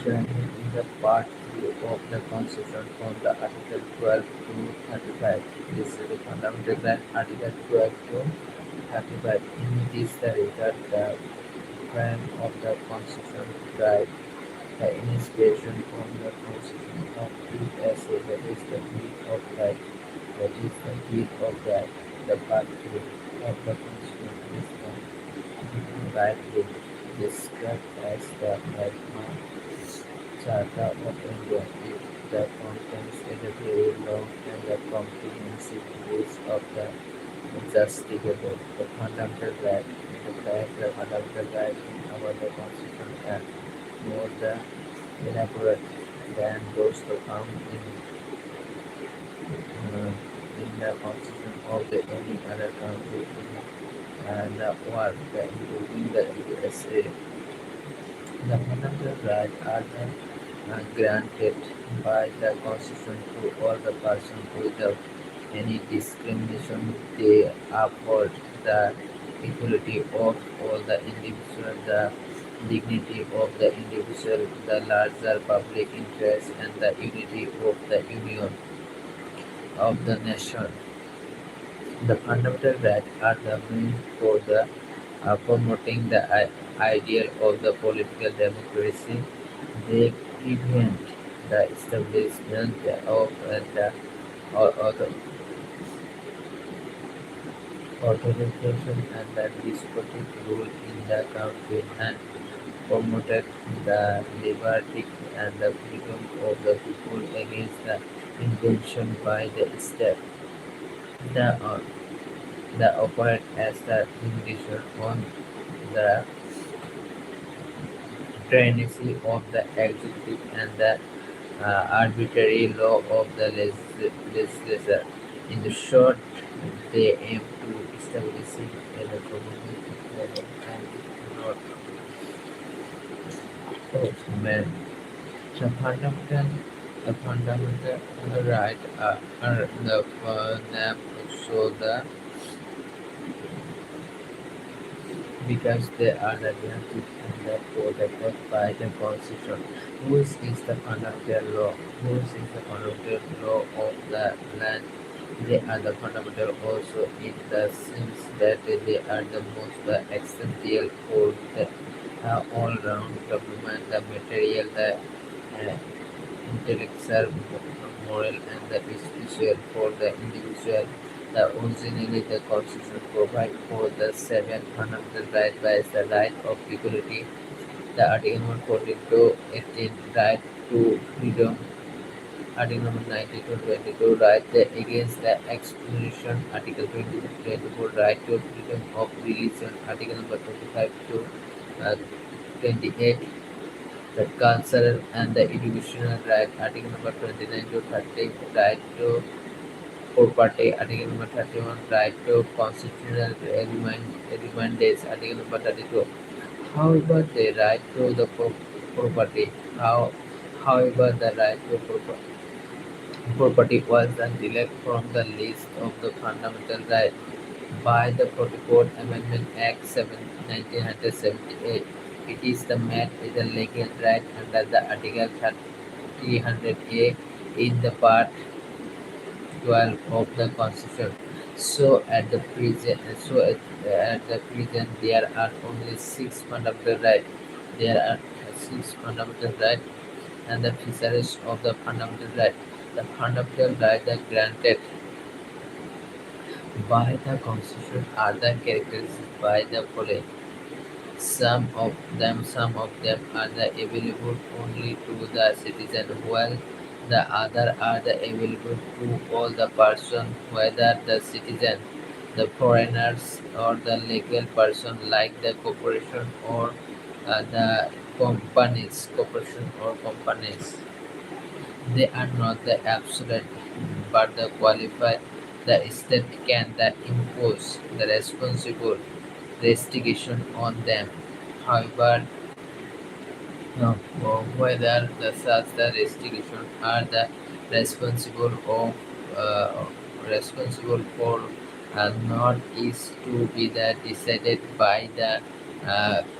Joining in the Part 2 of the Constitution from the Article 12 to 35. This is the fundamental right, Article 12 to 35. In it is the regard the frame of the Constitution right, the inspiration from the Constitution of USA, that is the Bill of Right, that is the Bill of Right. The Part 2 of the Constitution is the right bill, described as the right Charter of India. It that contains a very long and a comprehensive list of the justiciable, the fundamental right, the fundamental right in our the Constitution and more the elaborate than those found in the Constitution of the any other country in the world, including the USA. The fundamental rights are granted by the Constitution to all the persons without any discrimination. They uphold the equality of all the individuals, the dignity of the individual, the larger public interest, and the unity of the union of the nation. The fundamental rights are the means for the promoting the ideal of the political democracy. They prevent the establishment of the author- authoritarian and the despotic rule in the country and promoted the liberty and the freedom of the people against the invention by the state. The, uh, the operate as the limitation on the tyranny of the executive and the arbitrary law of the legislature. In the short, they aim to establishing a government level and not man. The fundamental right are the name so the because they are the guaranteed and therefore protected by the Constitution. Which is the fundamental law? Which is the fundamental law of the land? They are the fundamental also in the sense that they are the most essential for the all-round development, the material, the intellectual, moral, and the spiritual for the individual. Originally, the Constitution provides for the seven fundamental rights by the right of equality, the Article 142, 18, right to freedom, Article number 90 to 22, right against the exploitation, Article 20 to 24, right to freedom of religion, Article number 25 to 28, the cultural and the educational right, Article number 29 to 30, right to property, Article number 31, right to constitutional remandage, Article number 32. However, the right to the property, however, the right to property was then deleted from the list of the fundamental rights by the 44th Amendment Act 1978. It is the made is a legal right under the Article 300A in the Part 12 of the Constitution. At the present, there are only six fundamental rights. There are six fundamental rights, and the features of the fundamental right. The fundamental rights are granted by the Constitution are the characterized by the following. Some of them are the available only to the citizen, while the other are the available to all the person, whether the citizen, the foreigners, or the legal person like the corporation or the corporation or companies. They are not the absolute, but the qualified. The state can the impose the responsible restriction on them. However, whether the such the restriction are the responsible of responsible for not is to be the decided by the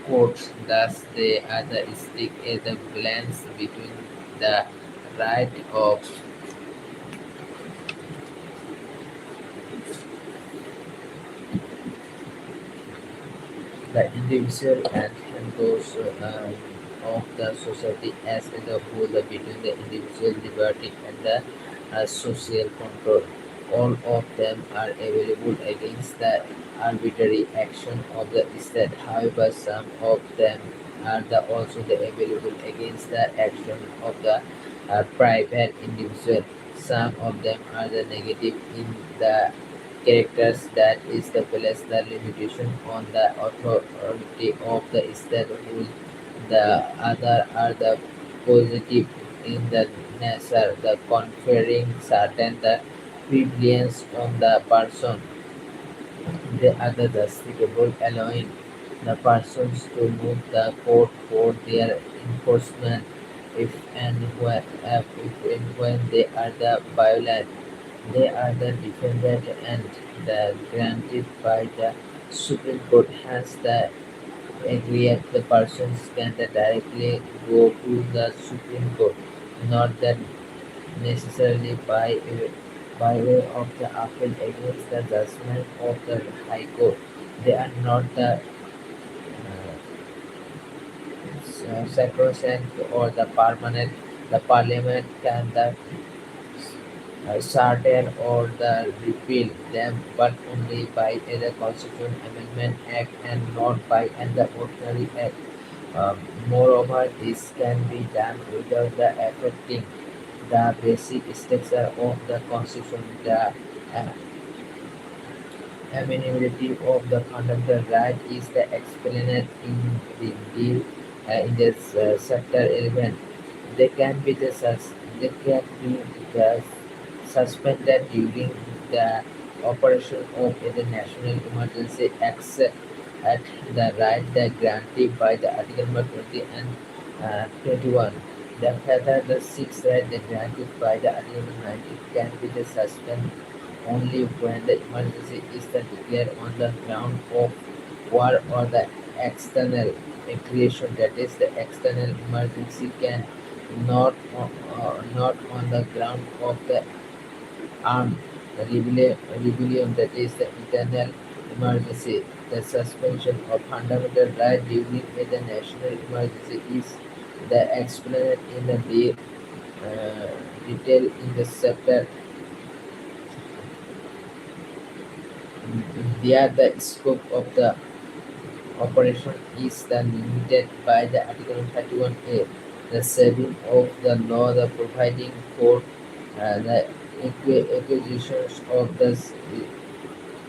courts. Thus, they are the stick is the balance between the right of the individual and those of the society as a whole between the individual liberty and the social control. All of them are available against the arbitrary action of the state. However, some of them are also available against the action of the private individual. Some of them are the negative in the characters that is the place the limitation on the authority of the state rule. The other are the positive in the nature, the conferring certain the privileges on the person. They are the justifiable allowing the persons to move the court for their enforcement if and when they are the violent. They are the defended and the granted by the Supreme Court has the agreed the persons can directly go to the Supreme Court, not that necessarily by way of the appeal against the judgment of the High Court. They are not the sacrosanct or the permanent. The Parliament can the certain or the repeal them, but only by a Constitution Amendment Act and not by an ordinary act. Moreover, this can be done without the affecting the basic structure of the Constitution. The amenability of the fundamental right is the explained in the deal in this chapter 11. They can be they can be the suspended during the operation of the national emergency except at the right that granted by the Article number 20 and 21. The further the sixth right that granted by the Article number 19 can be the suspended only when the emergency is declared on the ground of war or the external creation, that is the external emergency can not on the ground of the armed rebellion, that is the internal emergency. The suspension of fundamental right during the national emergency is the explained in the detail in the chapter. There, the scope of the operation is then limited by the Article 31A, the saving of the law, the providing for the acquisitions of the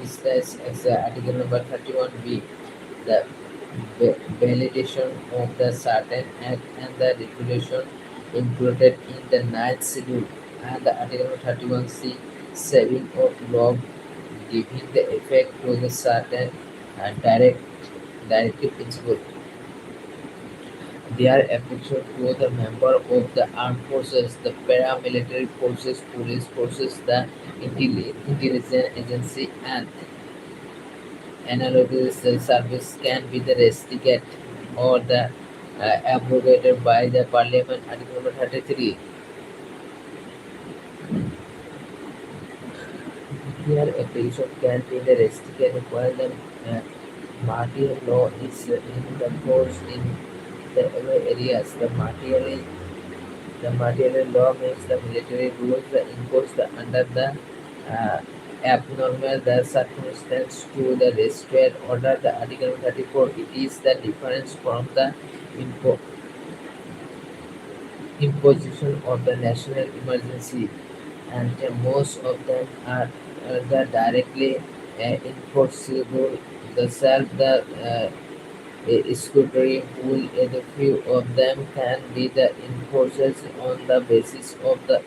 states as Article number 31B, the validation of the certain act and the regulation included in the ninth schedule, and the Article 31C, saving of law giving the effect to the certain directive principle. They are applicable to the member of the armed forces, the paramilitary forces, police forces, the intelligence agency, and analogous service can be the restricted or the abrogated by the Parliament Article number 33. Here, application can be the restricted while the martial law is in the force in the other areas. The martial law makes the military rules imposed under the uh, abnormal the circumstance to the restraint order. The Article 34. It is the difference from the impo- imposition of the national emergency, and most of them are the directly enforceable. The self the scrutiny rule, the few of them can be the enforced on the basis of the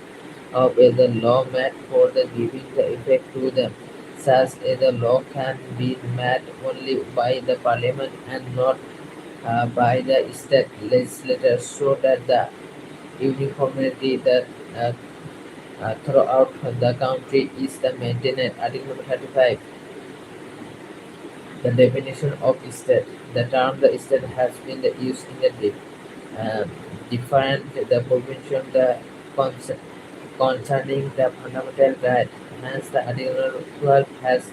law made for the giving the effect to them. Such the law can be made only by the parliament and not by the state legislature, so that the uniformity that throughout the country is the maintained. Article number 35. The definition of state. The term the state has been used in the uh, different the provision the concept concerning the fundamental right. Hence, the Article 12 has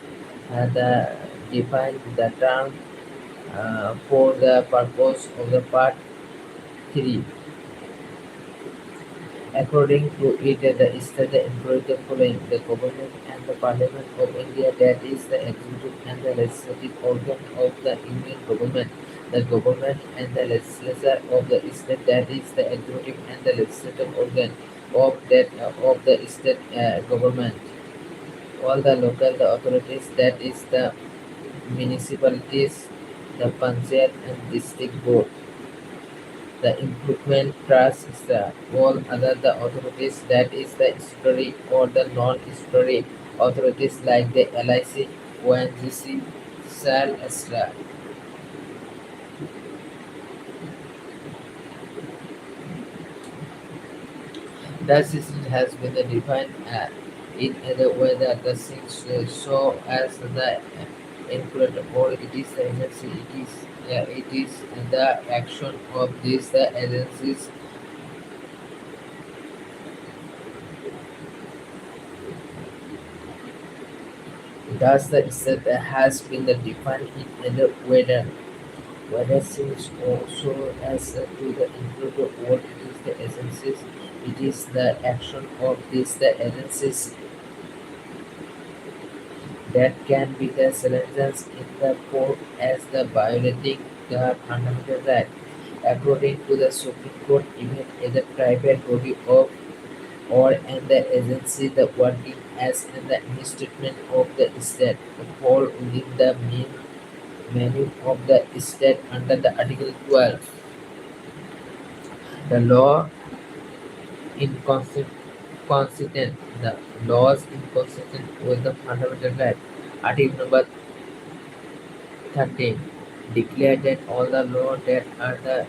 defined the term for the purpose of the Part 3. According to it, the state includes the following: the government and the Parliament of India, that is the executive and the legislative organ of the Union government. The government and the legislature of the state, that is the executive and the legislative organ of the state government. All the local the authorities, that is the municipalities, the panchayat and district board. The improvement trust is the all other the authorities, that is the statutory or the non-statutory authorities like the LIC, ONGC, SAL, etc. The system has been defined in a way that the things so as the include or it is the agency, it is the action of these the agencies. Thus, the state has been defined in a way that whether things also as to the include what it is the agencies, it is the action of these the agencies that can be the challenges in the court as the violating the fundamental right. According to the Supreme Court, even if the private body of or and the agency the working as in the instrument of the state fall within the main menu of the state under the Article 12. The law inconsistent the laws inconsistent with the fundamental right. Article number 13 declare that all the laws that are the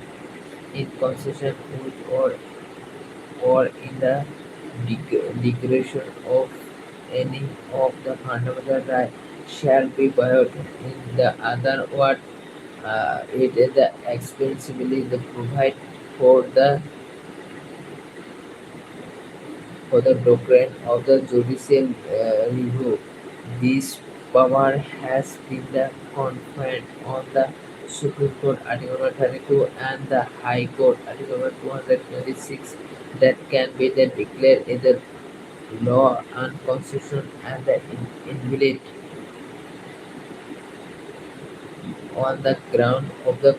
inconsistent with or in the declaration of any of the fundamental rights shall be violated. In the other word, it is the expensively the provide for the for the doctrine of the judicial review. This power has been the conferred on the Supreme Court Article 32 and the High Court Article 226 that can be then declared either law unconstitutional and the invalid on the ground of the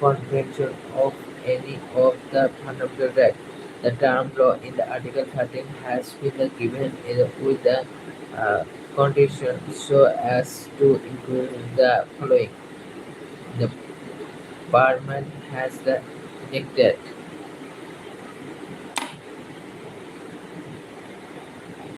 contravention of any of the fundamental rights. The term law in the Article 13 has been given with the uh, condition so as to include the following. The Parliament has the enacted